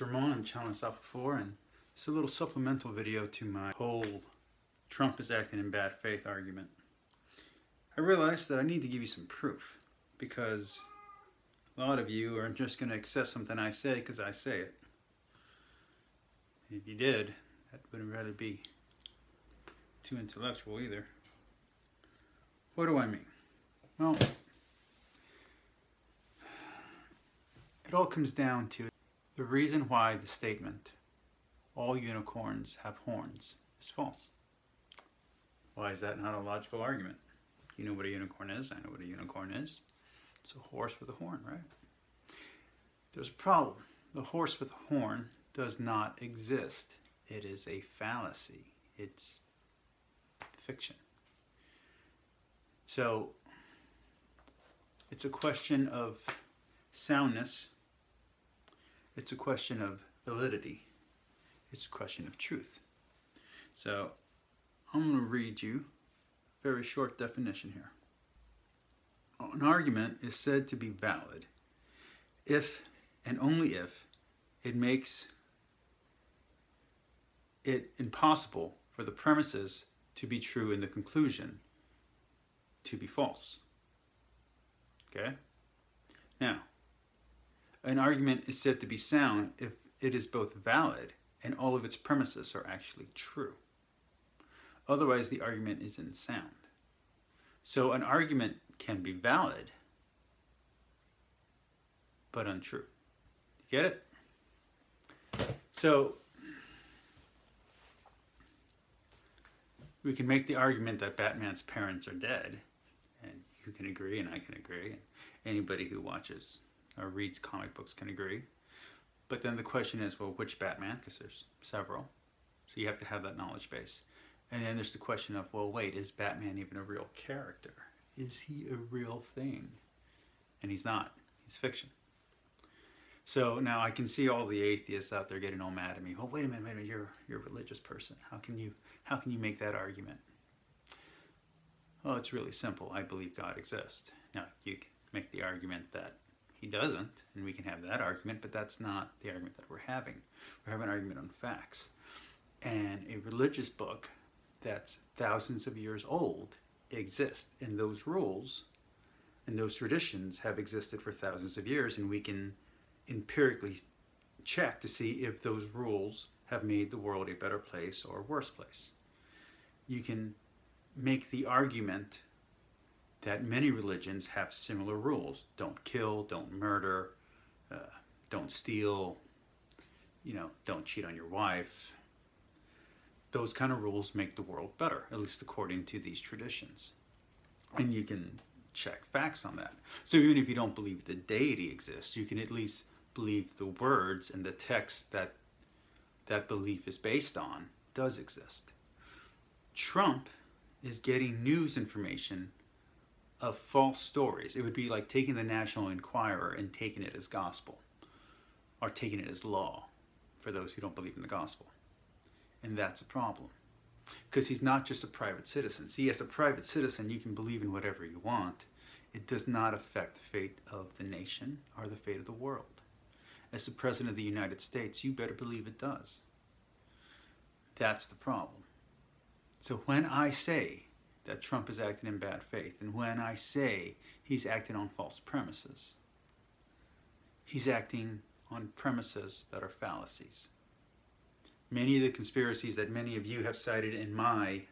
Ramon on Challenge Alpha 4, and it's a little supplemental video to my whole Trump is acting in bad faith argument. I realized that I need to give you some proof, because a lot of you are just going to accept something I say because I say it. If you did, that wouldn't really be too intellectual either. What do I mean? Well, it all comes down to the reason why the statement, all unicorns have horns, is false. Why is that not a logical argument? You know what a unicorn is, I know what a unicorn is. It's a horse with a horn, right? There's a problem. The horse with a horn does not exist. It is a fallacy. It's fiction. So, it's a question of soundness. It's a question of validity. It's a question of truth. So, I'm going to read you a very short definition here. An argument is said to be valid if and only if it makes it impossible for the premises to be true and the conclusion to be false. Okay? Now, an argument is said to be sound if it is both valid and all of its premises are actually true. Otherwise, the argument is unsound. So an argument can be valid, but untrue. You get it? So, we can make the argument that Batman's parents are dead, and you can agree and I can agree, and anybody who watches or reads comic books can agree. But then the question is, well, which Batman? Because there's several. So you have to have that knowledge base. And then there's the question of, well, wait, is Batman even a real character? Is he a real thing? And he's not. He's fiction. So now I can see all the atheists out there getting all mad at me. Oh, wait a minute, you're a religious person. How can you make that argument? Well, it's really simple. I believe God exists. Now, you can make the argument that he doesn't, and we can have that argument, but that's not the argument that we're having. We're having an argument on facts. And a religious book that's thousands of years old exists, and those rules and those traditions have existed for thousands of years, and we can empirically check to see if those rules have made the world a better place or a worse place. You can make the argument that many religions have similar rules. Don't kill, don't murder, don't steal, don't cheat on your wife. Those kind of rules make the world better, at least according to these traditions. And you can check facts on that. So even if you don't believe the deity exists, you can at least believe the words and the text that that belief is based on does exist. Trump is getting news information of false stories. It would be like taking the National Enquirer and taking it as gospel, or taking it as law for those who don't believe in the gospel. And that's a problem, because he's not just a private citizen. See, as a private citizen, you can believe in whatever you want. It does not affect the fate of the nation or the fate of the world. As the President of the United States, you better believe it does. That's the problem. So when I say that Trump is acting in bad faith, and when I say he's acting on false premises, he's acting on premises that are fallacies. Many of the conspiracies that many of you have cited in my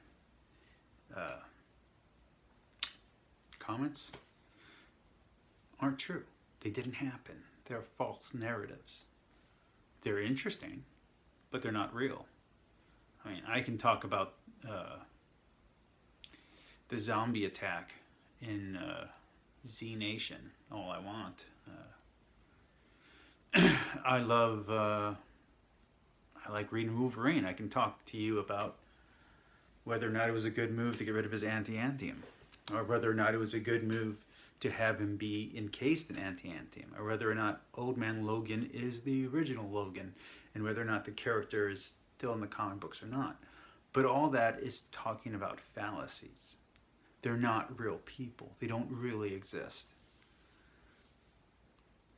comments aren't true. They didn't happen. They're false narratives. They're interesting, but they're not real. I mean, I can talk about the zombie attack in Z Nation all I want. I like reading Wolverine. I can talk to you about whether or not it was a good move to get rid of his anti-antium, or whether or not it was a good move to have him be encased in anti-antium, or whether or not Old Man Logan is the original Logan, and whether or not the character is still in the comic books or not. But all that is talking about fallacies. They're not real people. They don't really exist.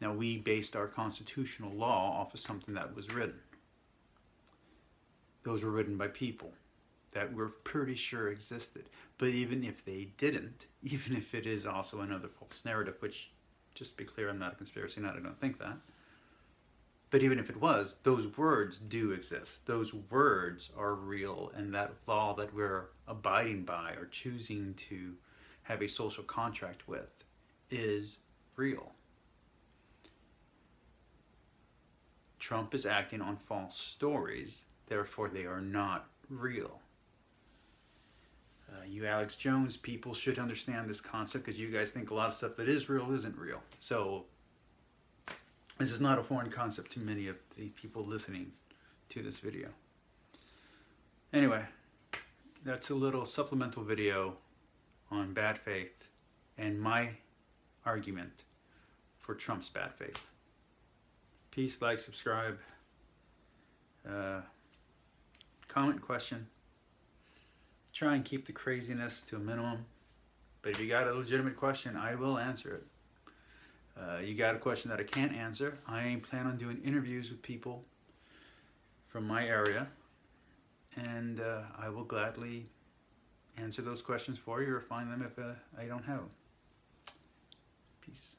Now, we based our constitutional law off of something that was written. Those were written by people that we're pretty sure existed. But even if they didn't, even if it is also another false narrative, which, just to be clear, I'm not a conspiracy nut, I don't think that. But even if it was, those words do exist. Those words are real, and that law that we're abiding by or choosing to have a social contract with is real. Trump is acting on false stories, therefore they are not real. You Alex Jones people should understand this concept, because you guys think a lot of stuff that is real isn't real. So this is not a foreign concept to many of the people listening to this video. Anyway, that's a little supplemental video on bad faith and my argument for Trump's bad faith. Peace, like, subscribe, comment, question. Try and keep the craziness to a minimum. But if you got a legitimate question, I will answer it. You got a question that I can't answer, I plan on doing interviews with people from my area, and I will gladly answer those questions for you or find them if I don't have them. Peace.